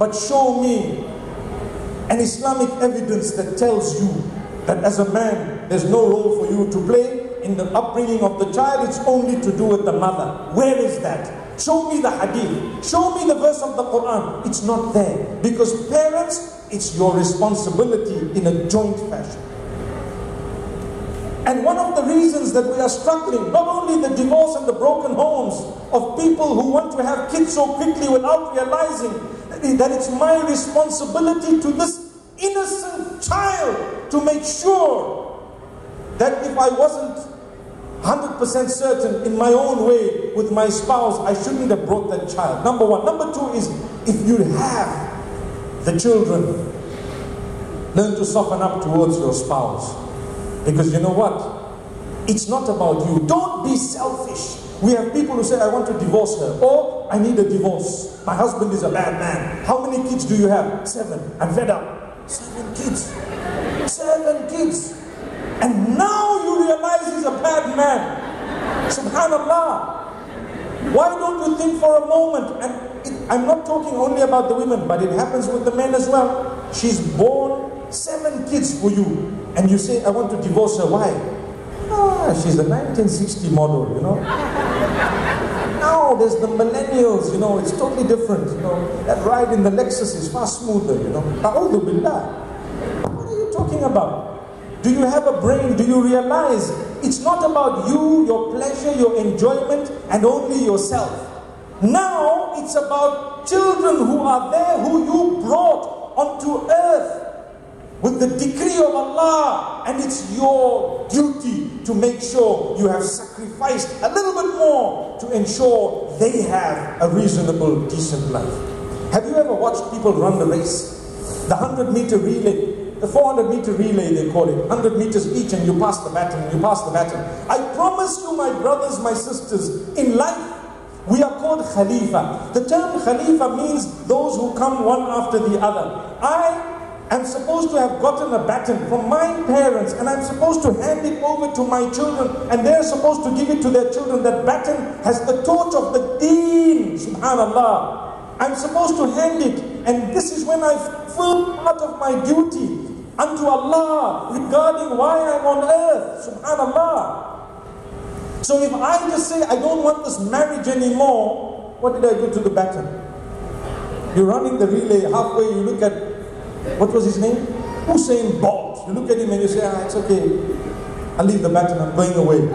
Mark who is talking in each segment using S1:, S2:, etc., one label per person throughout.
S1: but show me an Islamic evidence that tells you that as a man, there's no role for you to play in the upbringing of the child. It's only to do with the mother. Where is that? Show me the hadith. Show me the verse of the Quran. It's not there. Because parents, it's your responsibility in a joint fashion. And one of the reasons that we are struggling, not only the divorce and the broken homes of people who want to have kids so quickly without realizing that it's my responsibility to this innocent child to make sure that if I wasn't 100% certain in my own way with my spouse, I shouldn't have brought that child. Number one. Number two is, if you have the children, learn to soften up towards your spouse. Because you know what? It's not about you. Don't be selfish. We have people who say, I want to divorce her, or I need a divorce. My husband is a bad man. How many kids do you have? 7. I'm fed up. 7 kids. 7 kids. And now you realize he's a bad man. Subhanallah. Why don't you think for a moment, and I'm not talking only about the women, but it happens with the men as well. She's born 7 kids for you, and you say, I want to divorce her. Why? She's a 1960 model, you know. Now there's the millennials, you know, it's totally different, you know. That ride in the Lexus is far smoother, you know. A'udhu billah. What are you talking about? Do you have a brain? Do you realize it's not about you, your pleasure, your enjoyment, and only yourself? Now it's about children who are there, who you brought onto earth with the decree of Allah, and it's your duty to make sure you have sacrificed a little bit more to ensure they have a reasonable, decent life. Have you ever watched people run the race? The 100-meter relay, the 400-meter relay they call it, 100 meters each, and you pass the baton, you pass the baton. I promise you, my brothers, my sisters, in life, we are called Khalifa. The term Khalifa means those who come one after the other. I'm supposed to have gotten a baton from my parents, and I'm supposed to hand it over to my children, and they're supposed to give it to their children. That baton has the torch of the deen, subhanallah. I'm supposed to hand it, and this is when I fulfill part of my duty unto Allah regarding why I'm on earth, subhanallah. So if I just say, I don't want this marriage anymore, what did I do to the baton? You're running the relay, halfway you look at, what was his name? Usain Bolt. You look at him and you say, it's okay, I'll leave the baton, I'm going away.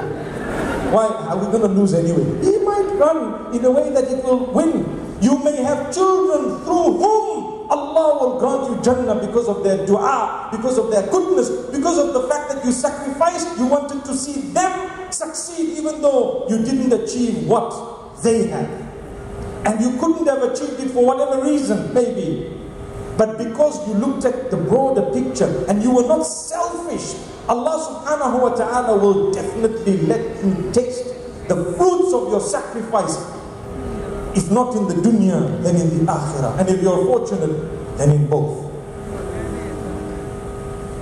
S1: Why? Are we going to lose anyway? He might run in a way that it will win. You may have children through whom Allah will grant you Jannah because of their dua, because of their goodness, because of the fact that you sacrificed, you wanted to see them succeed even though you didn't achieve what they had. And you couldn't have achieved it for whatever reason, maybe. But because you looked at the broader picture and you were not selfish, Allah subhanahu wa ta'ala will definitely let you taste the fruits of your sacrifice. If not in the dunya, then in the akhirah. And if you're fortunate, then in both.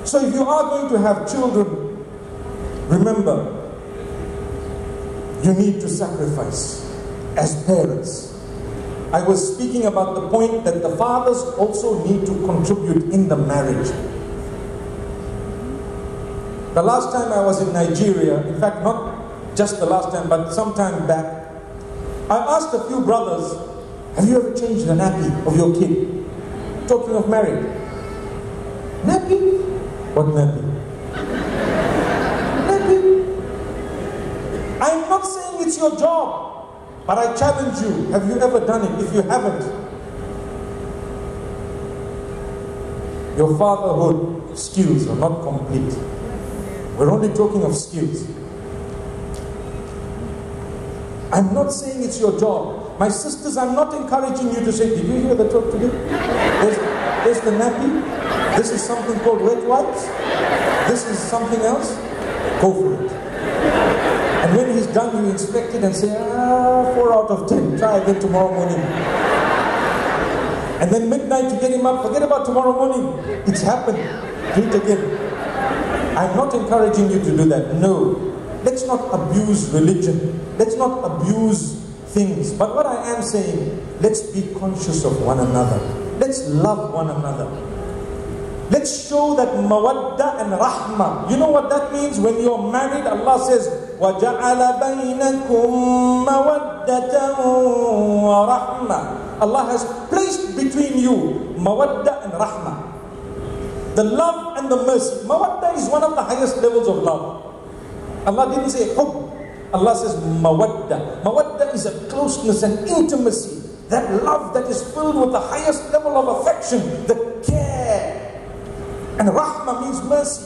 S1: So if you are going to have children, remember, you need to sacrifice as parents. I was speaking about the point that the fathers also need to contribute in the marriage. The last time I was in Nigeria, in fact not just the last time, but some time back, I asked a few brothers, have you ever changed the nappy of your kid? Talking of marriage. Nappy? What nappy? Nappy? I'm not saying it's your job. But I challenge you, have you ever done it? If you haven't, your fatherhood skills are not complete. We're only talking of skills. I'm not saying it's your job. My sisters, I'm not encouraging you to say, did you hear the talk today? There's the nappy. This is something called wet wipes. This is something else. Go for it. And when he's done, you inspect it and say, 4 out of 10. Try again tomorrow morning. And then midnight you get him up. Forget about tomorrow morning. It's happened. Do it again. I'm not encouraging you to do that. No. Let's not abuse religion. Let's not abuse things. But what I am saying, let's be conscious of one another. let's love one another. Let's show that mawadda and rahmah. You know what that means? When you're married, Allah says, وَجَعَلَ بَيْنَكُمْ مَوَدَّةً وَرَحْمَةً. Allah has placed between you mawadda and rahmah. The love and the mercy. Mawadda is one of the highest levels of love. Allah didn't say hub. Allah says mawadda. Mawadda is a closeness and intimacy. That love that is filled with the highest level of affection, the care. And rahmah means mercy.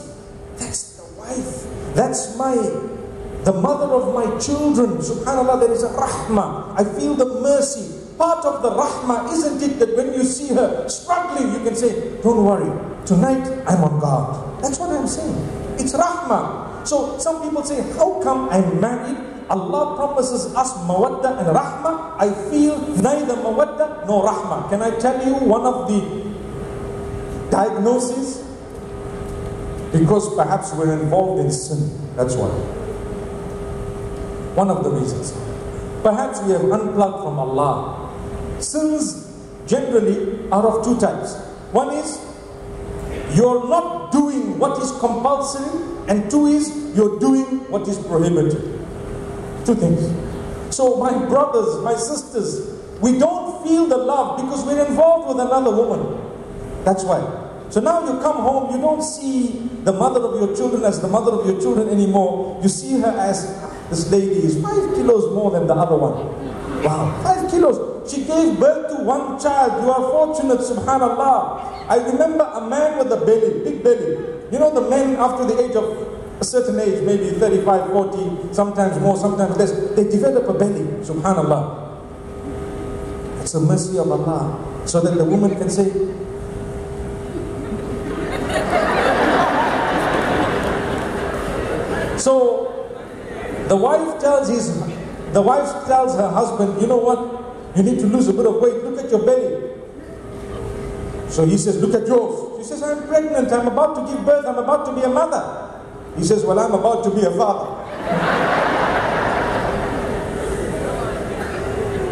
S1: That's the wife. That's the mother of my children. Subhanallah, there is a rahmah. I feel the mercy. Part of the rahmah, isn't it that when you see her struggling, you can say, don't worry, tonight I'm on guard. That's what I'm saying. It's rahmah. So some people say, how come I'm married? Allah promises us mawadda and rahmah. I feel neither mawadda nor rahmah. Can I tell you one of the diagnoses? Because perhaps we're involved in sin. That's why. One of the reasons. Perhaps we have unplugged from Allah. Sins generally are of two types. One is you're not doing what is compulsory, and two is you're doing what is prohibited. Two things. So my brothers, my sisters, we don't feel the love because we're involved with another woman. That's why. So now you come home, you don't see the mother of your children as the mother of your children anymore. You see her as, this lady is 5 kilos more than the other one. Wow, 5 kilos. She gave birth to one child. You are fortunate, subhanallah. I remember a man with a belly, big belly. You know the men after the age of a certain age, maybe 35, 40, sometimes more, sometimes less, they develop a belly, subhanallah. It's a mercy of Allah. So that the woman can say, so the wife tells her husband, you know what? You need to lose a bit of weight. Look at your belly. So he says, look at yours. She says, I'm pregnant. I'm about to give birth. I'm about to be a mother. He says, well, I'm about to be a father.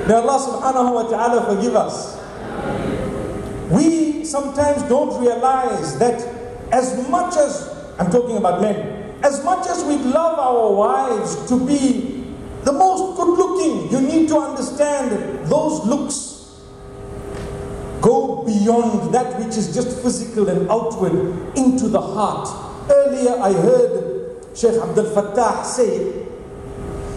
S1: May Allah subhanahu wa ta'ala forgive us. We sometimes don't realize that as much as, I'm talking about men, as much as we love our wives to be the most good looking, you need to understand those looks go beyond that which is just physical and outward into the heart. Earlier I heard Sheikh Abdul Fattah say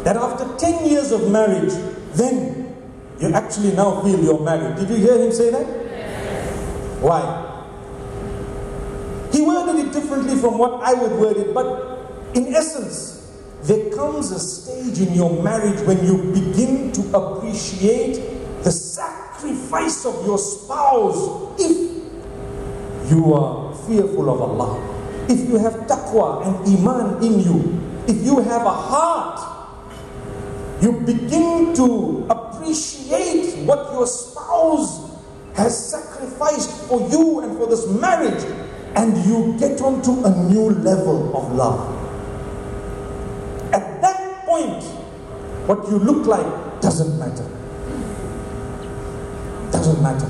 S1: that after 10 years of marriage, then you actually now feel you're married. Did you hear him say that? Yes. Why? He worded it differently from what I would word it, but in essence, there comes a stage in your marriage when you begin to appreciate the sacrifice of your spouse if you are fearful of Allah, if you have taqwa and iman in you, if you have a heart, you begin to appreciate what your spouse has sacrificed for you and for this marriage, and you get onto a new level of love. At that point, what you look like doesn't matter. Doesn't matter.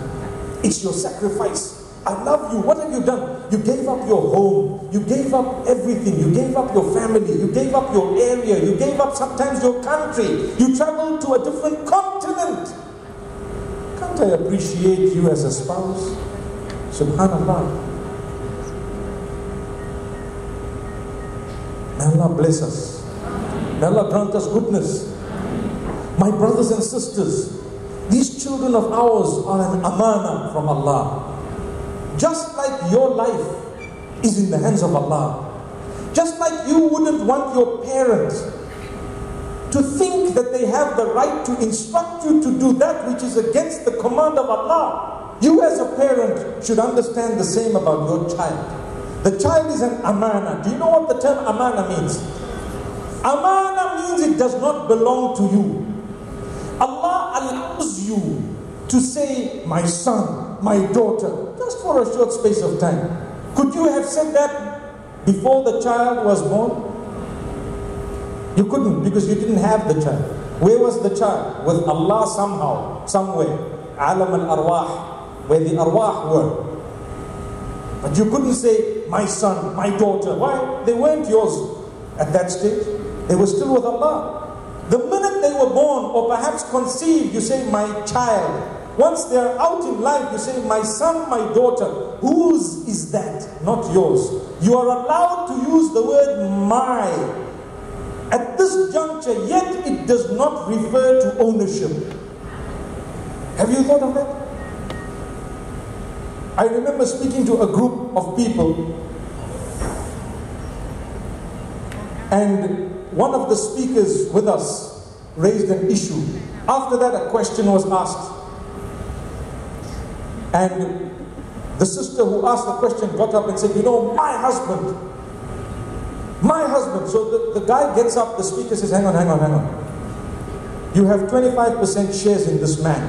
S1: It's your sacrifice. I love you. What have you done? You gave up your home. You gave up everything. You gave up your family. You gave up your area. You gave up sometimes your country. You traveled to a different continent. Can't I appreciate you as a spouse? Subhanallah. May Allah bless us. May Allah grant us goodness. My brothers and sisters, these children of ours are an amana from Allah. Just like your life is in the hands of Allah. Just like you wouldn't want your parents to think that they have the right to instruct you to do that which is against the command of Allah. You as a parent should understand the same about your child. The child is an amana. Do you know what the term amana means? Amana means it does not belong to you. Allah allows you to say, my son, my daughter, just for a short space of time. Could you have said that before the child was born? You couldn't, because you didn't have the child. Where was the child? With Allah somehow, somewhere. Alam al-arwah. where the arwah were. But you couldn't say, my son, my daughter. Why? They weren't yours at that stage. They were still with Allah. The minute they were born, or perhaps conceived, you say, my child. Once they're out in life, you say, my son, my daughter. Whose is that? Not yours. You are allowed to use the word my. At this juncture, yet it does not refer to ownership. Have you thought of that? I remember speaking to a group of people, and one of the speakers with us raised an issue. After that, a question was asked. And the sister who asked the question got up and said, you know, my husband. So the guy gets up, the speaker says, hang on. You have 25% shares in this man.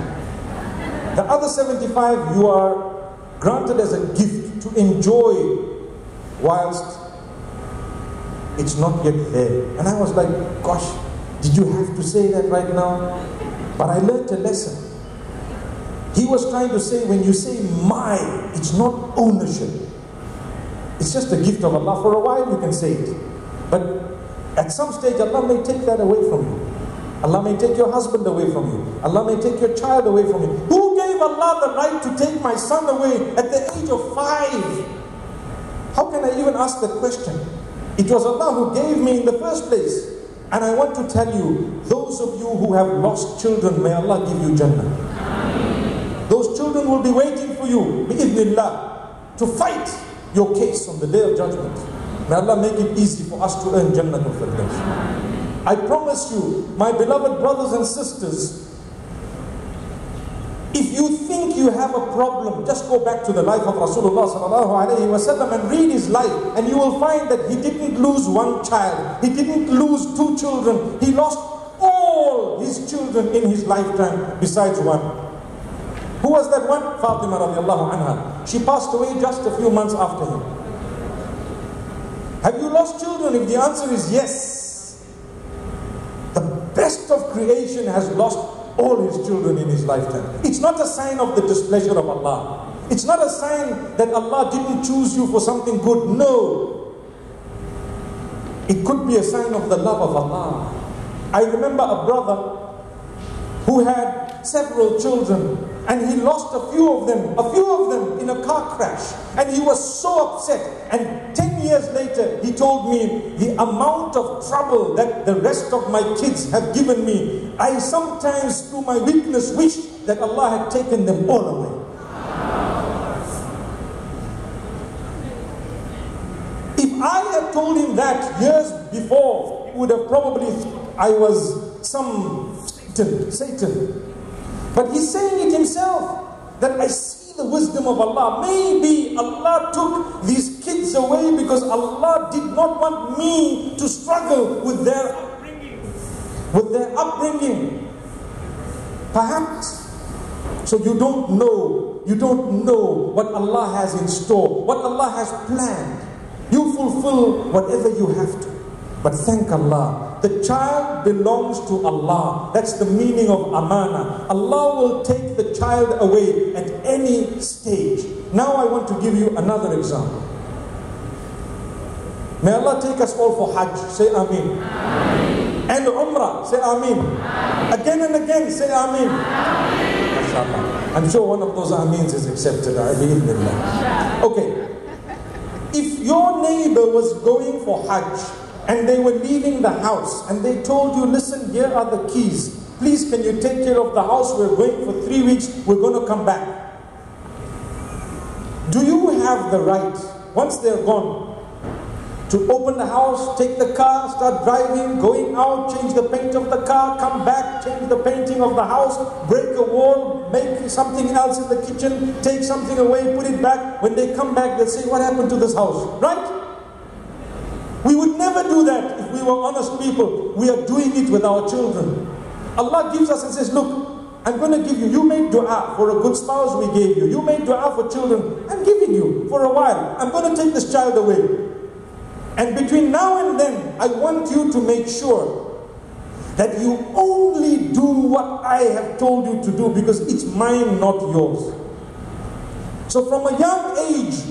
S1: The other 75 you are granted as a gift to enjoy whilst it's not yet there. And I was like, gosh, did you have to say that right now? But I learned a lesson. He was trying to say, when you say my, it's not ownership. It's just a gift of Allah. For a while you can say it. But at some stage Allah may take that away from you. Allah may take your husband away from you. Allah may take your child away from you. Who gave Allah the right to take my son away at the age of 5? How can I even ask that question? It was Allah who gave me in the first place. And I want to tell you, those of you who have lost children, may Allah give you Jannah. Those children will be waiting for you, bi'idhnillah, to fight your case on the day of judgment. May Allah make it easy for us to earn Jannah al Firdaus. I promise you, my beloved brothers and sisters, if you think you have a problem, just go back to the life of Rasulullah sallallahu alaihi wasallam and read his life, and you will find that he didn't lose one child, he didn't lose 2 children, he lost all his children in his lifetime besides one. Who was that one? Fatima radiallahu anha. She passed away just a few months after him. Have you lost children? If the answer is yes, the best of creation has lost all his children in his lifetime. It's not a sign of the displeasure of Allah. It's not a sign that Allah didn't choose you for something good. No. It could be a sign of the love of Allah. I remember a brother who had several children, and he lost a few of them in a car crash, and he was so upset. And 10 years later he told me, the amount of trouble that the rest of my kids have given me, I sometimes through my weakness wish that Allah had taken them all away. If I had told him that years before, he would have probably thought I was some Satan. But he's saying it himself, that I see the wisdom of Allah. Maybe Allah took these kids away because Allah did not want me to struggle with their upbringing. Perhaps. So you don't know what Allah has in store, what Allah has planned. You fulfill whatever you have to. But thank Allah, the child belongs to Allah. That's the meaning of amana. Allah will take the child away at any stage. Now I want to give you another example. May Allah take us all for Hajj. Say Ameen. Ameen. And Umrah. Say Ameen. Ameen. Again and again. Say Ameen. Ameen. MashaAllah. I'm sure one of those Ameens is accepted. Okay. If your neighbor was going for Hajj, and they were leaving the house, and they told you, listen, here are the keys. Please, can you take care of the house? We're going for 3 weeks. We're going to come back. Do you have the right, once they're gone, to open the house, take the car, start driving, going out, change the paint of the car, come back, change the painting of the house, break a wall, make something else in the kitchen, take something away, put it back. When they come back, they'll say, what happened to this house? Right? We would never do that if we were honest people. We are doing it with our children. Allah gives us and says, look, I'm going to give you. You made dua for a good spouse, we gave you. You made dua for children, I'm giving you for a while. I'm going to take this child away. And between now and then, I want you to make sure that you only do what I have told you to do, because it's mine, not yours. So from a young age,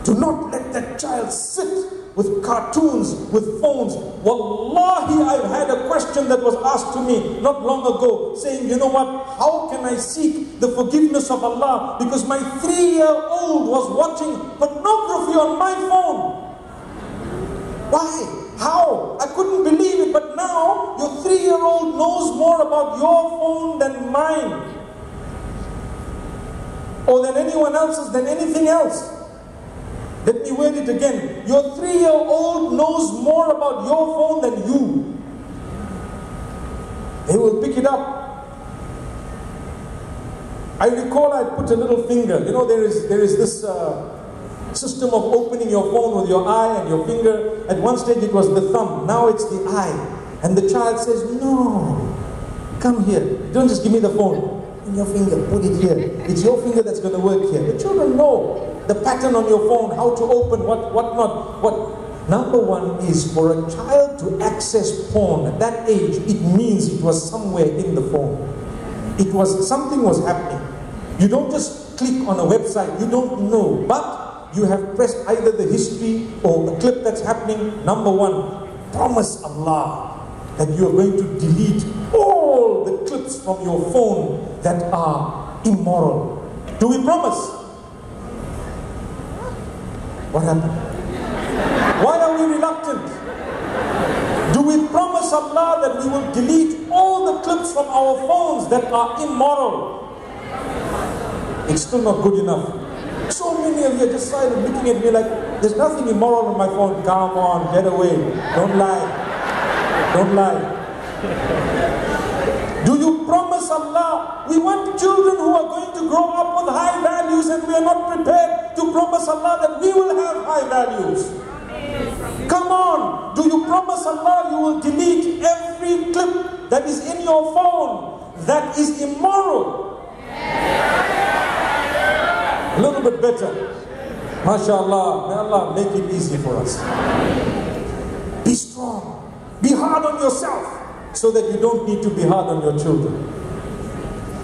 S1: do not let that child sit with cartoons, with phones. Wallahi, I've had a question that was asked to me not long ago, saying, you know what, how can I seek the forgiveness of Allah? Because my 3-year-old was watching pornography on my phone. Why? How? I couldn't believe it, but now your 3-year-old knows more about your phone than mine, or than anyone else's, than anything else. Let me word it again. Your 3-year-old knows more about your phone than you. They will pick it up. I recall I put a little finger. You know, there is this system of opening your phone with your eye and your finger. At one stage it was the thumb. Now it's the eye. And the child says, no, come here. Don't just give me the phone. In your finger, put it here. It's your finger that's going to work here. The children know the pattern on your phone, how to open, what not. Number one is for a child to access porn at that age, it means it was somewhere in the phone. Something was happening. You don't just click on a website, you don't know. But you have pressed either the history or a clip that's happening. Number one, promise Allah that you are going to delete all the clips from your phone that are immoral. Do we promise? What happened? Why are we reluctant? Do we promise Allah that we will delete all the clips from our phones that are immoral? It's still not good enough. So many of you are just silent, looking at me like, there's nothing immoral on my phone. Come on, get away. Don't lie. Don't lie. Do you promise Allah? We want children who are going to grow up with high values, and we are not prepared to promise Allah that we will have high values. Come on. Do you promise Allah you will delete every clip that is in your phone that is immoral? A little bit better. MashaAllah. May Allah make it easy for us. Be strong. Be hard on yourself so that you don't need to be hard on your children.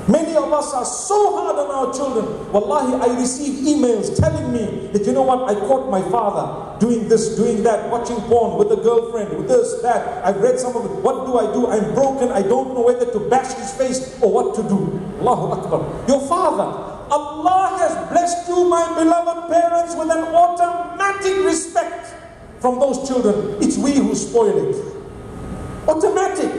S1: Many of us are so hard on our children. Wallahi, I receive emails telling me that, you know what, I caught my father doing this, doing that, watching porn with a girlfriend, with this, that. I've read some of it. What do I do? I'm broken. I don't know whether to bash his face or what to do. Allahu Akbar. Your father. Allah has blessed you, my beloved parents, with an automatic respect from those children. It's we who spoil it. Automatic.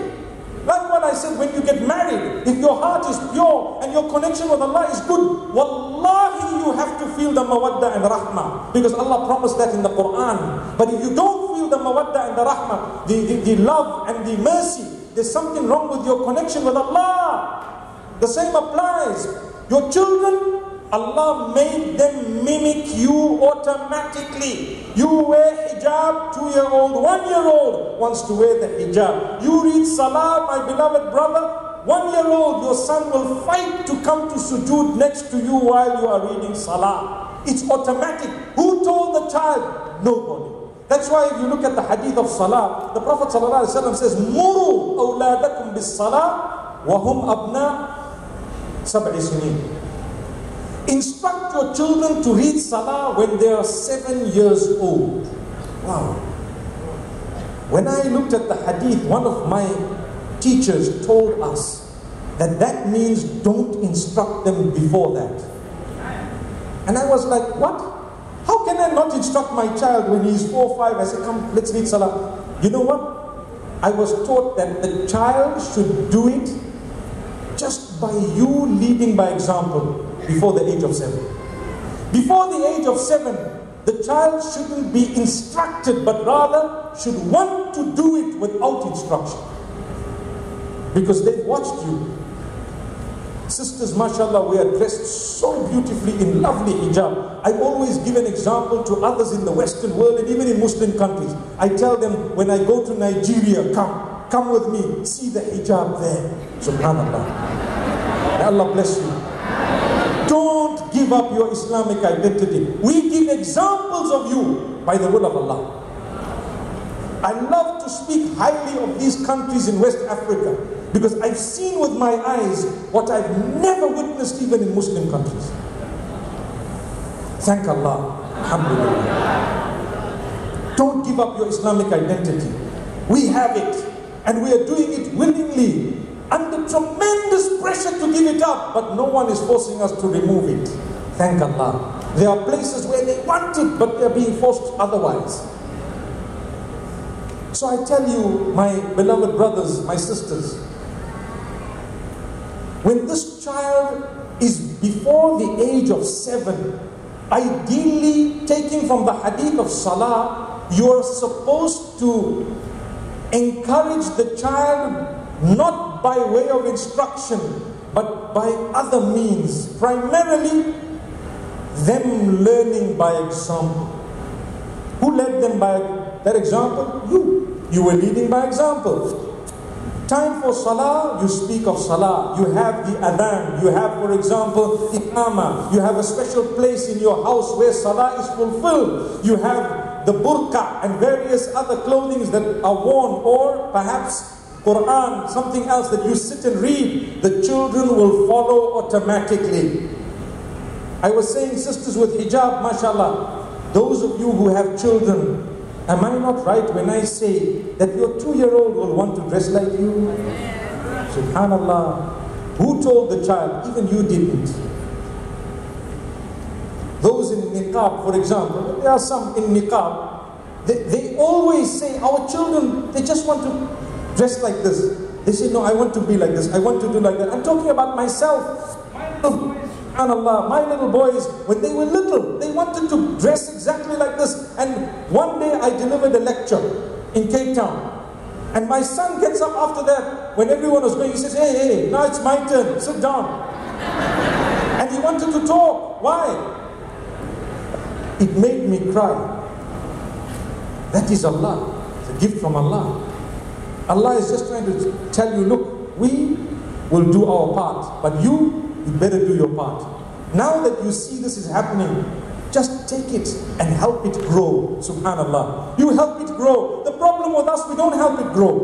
S1: Like what I said, when you get married, if your heart is pure and your connection with Allah is good, wallahi, you have to feel the mawadda and rahmah, because Allah promised that in the Quran. But if you don't feel the mawadda and the rahmah, the love and the mercy, there's something wrong with your connection with Allah. The same applies. Your children, Allah made them mimic you automatically. You wear hijab, 2-year-old, 1-year-old wants to wear the hijab. You read salah, my beloved brother, 1-year-old, your son will fight to come to sujood next to you while you are reading salah. It's automatic. Who told the child? Nobody. That's why if you look at the hadith of salah, the Prophet ﷺ says, Muru awladakum bis salah wa hum abna sab'i sinin. Instruct your children to read salah when they are 7 years old. Wow. When I looked at the hadith, one of my teachers told us that means don't instruct them before that. And I was like, what? How can I not instruct my child when he's 4 or 5? I said, come, let's read salah. You know what? I was taught that the child should do it just by you leading by example before the age of 7. Before the age of 7, the child shouldn't be instructed, but rather should want to do it without instruction. Because they've watched you. Sisters, mashallah, we are dressed so beautifully in lovely hijab. I always give an example to others in the Western world and even in Muslim countries. I tell them, when I go to Nigeria, come with me, see the hijab there. Subhanallah. May Allah bless you. Don't give up your Islamic identity. We give examples of you by the will of Allah. I love to speak highly of these countries in West Africa because I've seen with my eyes what I've never witnessed even in Muslim countries. Thank Allah. Alhamdulillah. Don't give up your Islamic identity. We have it, and we are doing it willingly, under tremendous pressure to give it up, but no one is forcing us to remove it. Thank Allah. There are places where they want it, but they are being forced otherwise. So I tell you, my beloved brothers, my sisters, when this child is before the age of 7, ideally, taking from the hadith of Salah, you are supposed to encourage the child not by way of instruction, but by other means. Primarily, them learning by example. Who led them by that example? You. You were leading by example. Time for Salah, you speak of Salah. You have the adhan. You have, for example, Iqama. You have a special place in your house where Salah is fulfilled. You have the burqa and various other clothings that are worn, or perhaps Quran, something else that you sit and read. The children will follow automatically. I was saying, sisters with hijab, mashallah, those of you who have children, am I not right when I say that your 2-year-old will want to dress like you? Subhanallah. Who told the child? Even you didn't. Those in niqab, for example, there are some in niqab, they always say, our children, they just want to dress like this. They say, no, I want to be like this. I want to do like that. I'm talking about myself. SubhanAllah, my little boys, when they were little, they wanted to dress exactly like this. And one day I delivered a lecture in Cape Town. And my son gets up after that, when everyone was going, he says, hey, now it's my turn, sit down. And he wanted to talk. Why? It made me cry. That is Allah. It's a gift from Allah. Allah is just trying to tell you, look, we will do our part, but you better do your part. Now that you see this is happening, just take it and help it grow. Subhanallah. You help it grow. The problem with us, we don't help it grow.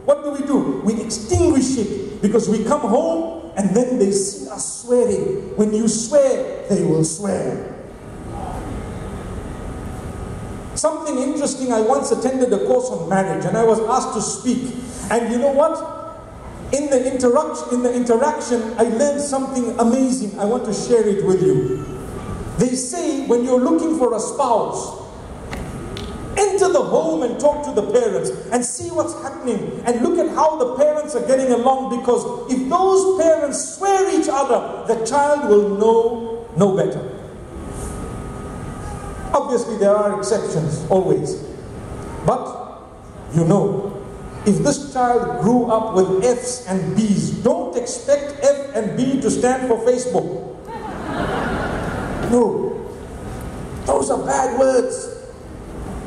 S1: What do? We extinguish it, because we come home and then they see us swearing. When you swear, they will swear. Something interesting, I once attended a course on marriage and I was asked to speak. And you know what? In the interaction, I learned something amazing. I want to share it with you. They say when you're looking for a spouse, enter the home and talk to the parents and see what's happening and look at how the parents are getting along, because if those parents swear each other, the child will know no better. Obviously there are exceptions, always. But you know, if this child grew up with F's and B's, don't expect F and B to stand for Facebook. No. Those are bad words.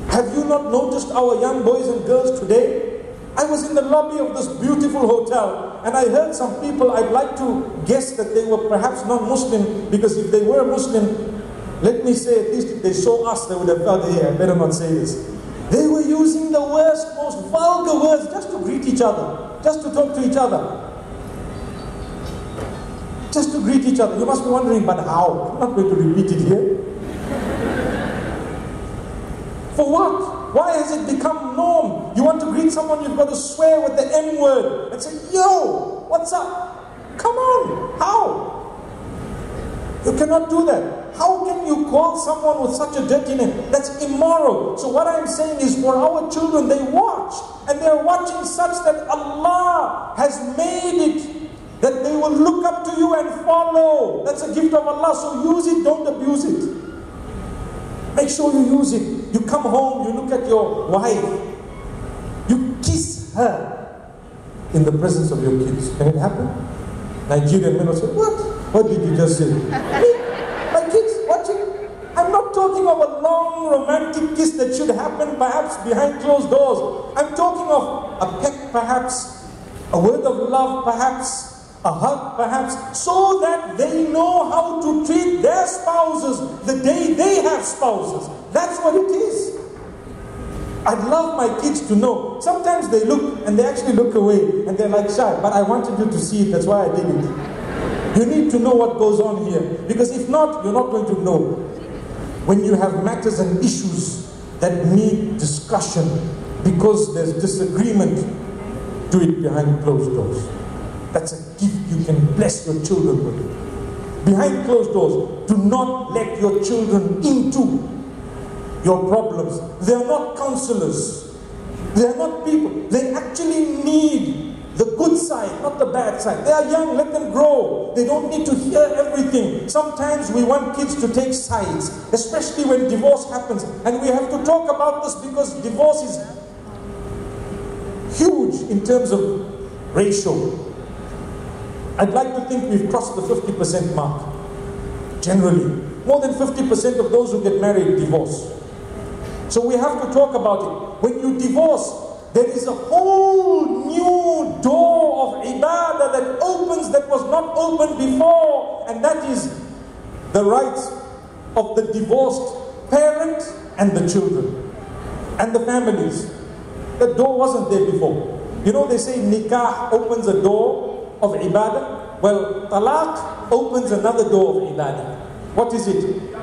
S1: Have you not noticed our young boys and girls today? I was in the lobby of this beautiful hotel and I heard some people, I'd like to guess that they were perhaps not Muslim, because if they were Muslim, let me say, at least if they saw us, they would have felt, hey, I better not say this. They were using the worst, most vulgar words just to greet each other, just to talk to each other. Just to greet each other. You must be wondering, but how? I'm not going to repeat it here. For what? Why has it become norm? You want to greet someone, you've got to swear with the M word and say, yo, what's up? Come on, how? You cannot do that. How can you call someone with such a dirty name? That's immoral. So what I'm saying is, for our children, they watch. And they're watching such that Allah has made it that they will look up to you and follow. That's a gift of Allah. So use it, don't abuse it. Make sure you use it. You come home, you look at your wife. You kiss her in the presence of your kids. Can it happen? Nigerian men will say, what? What did you just say? My kids watching. I'm not talking of a long romantic kiss that should happen perhaps behind closed doors. I'm talking of a peck perhaps, a word of love perhaps, a hug perhaps, so that they know how to treat their spouses the day they have spouses. That's what it is. I'd love my kids to know. Sometimes they look and they actually look away and they're like shy, but I wanted you to see it, that's why I did it. You need to know what goes on here, because if not, you're not going to know. when you have matters and issues that need discussion because there's disagreement, do it behind closed doors. That's a gift you can bless your children with. Behind closed doors, do not let your children into your problems. They are not counselors. They are not people. They actually need the good side, not the bad side. They are young, let them grow. They don't need to hear everything. Sometimes we want kids to take sides, especially when divorce happens. And we have to talk about this because divorce is huge in terms of ratio. I'd like to think we've crossed the 50% mark. Generally, more than 50% of those who get married divorce. So we have to talk about it. When you divorce, there is a whole new door of ibadah that opens that was not open before, and that is the rights of the divorced parent and the children and the families. The door wasn't there before. You know, they say nikah opens a door of ibadah. Well, talaq opens another door of ibadah. What is it?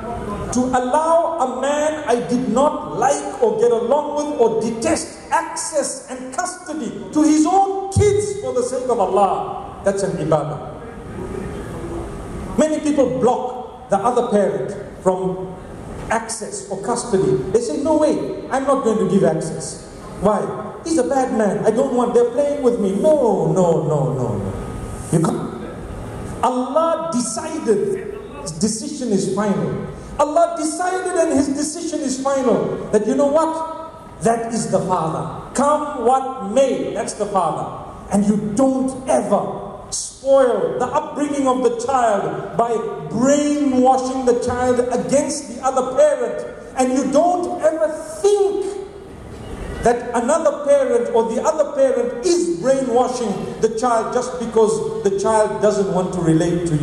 S1: To allow a man I did not like or get along with or detest access and custody to his own kids for the sake of Allah. That's an ibadah. Many people block the other parent from access or custody. They say, no way, I'm not going to give access. Why? He's a bad man. I don't want, they're playing with me. No. You can't. Allah decided. His decision is final. Allah decided and His decision is final. That you know what? That is the father. Come what may, that's the father. And you don't ever spoil the upbringing of the child by brainwashing the child against the other parent. And you don't ever think that another parent or the other parent is brainwashing the child just because the child doesn't want to relate to you.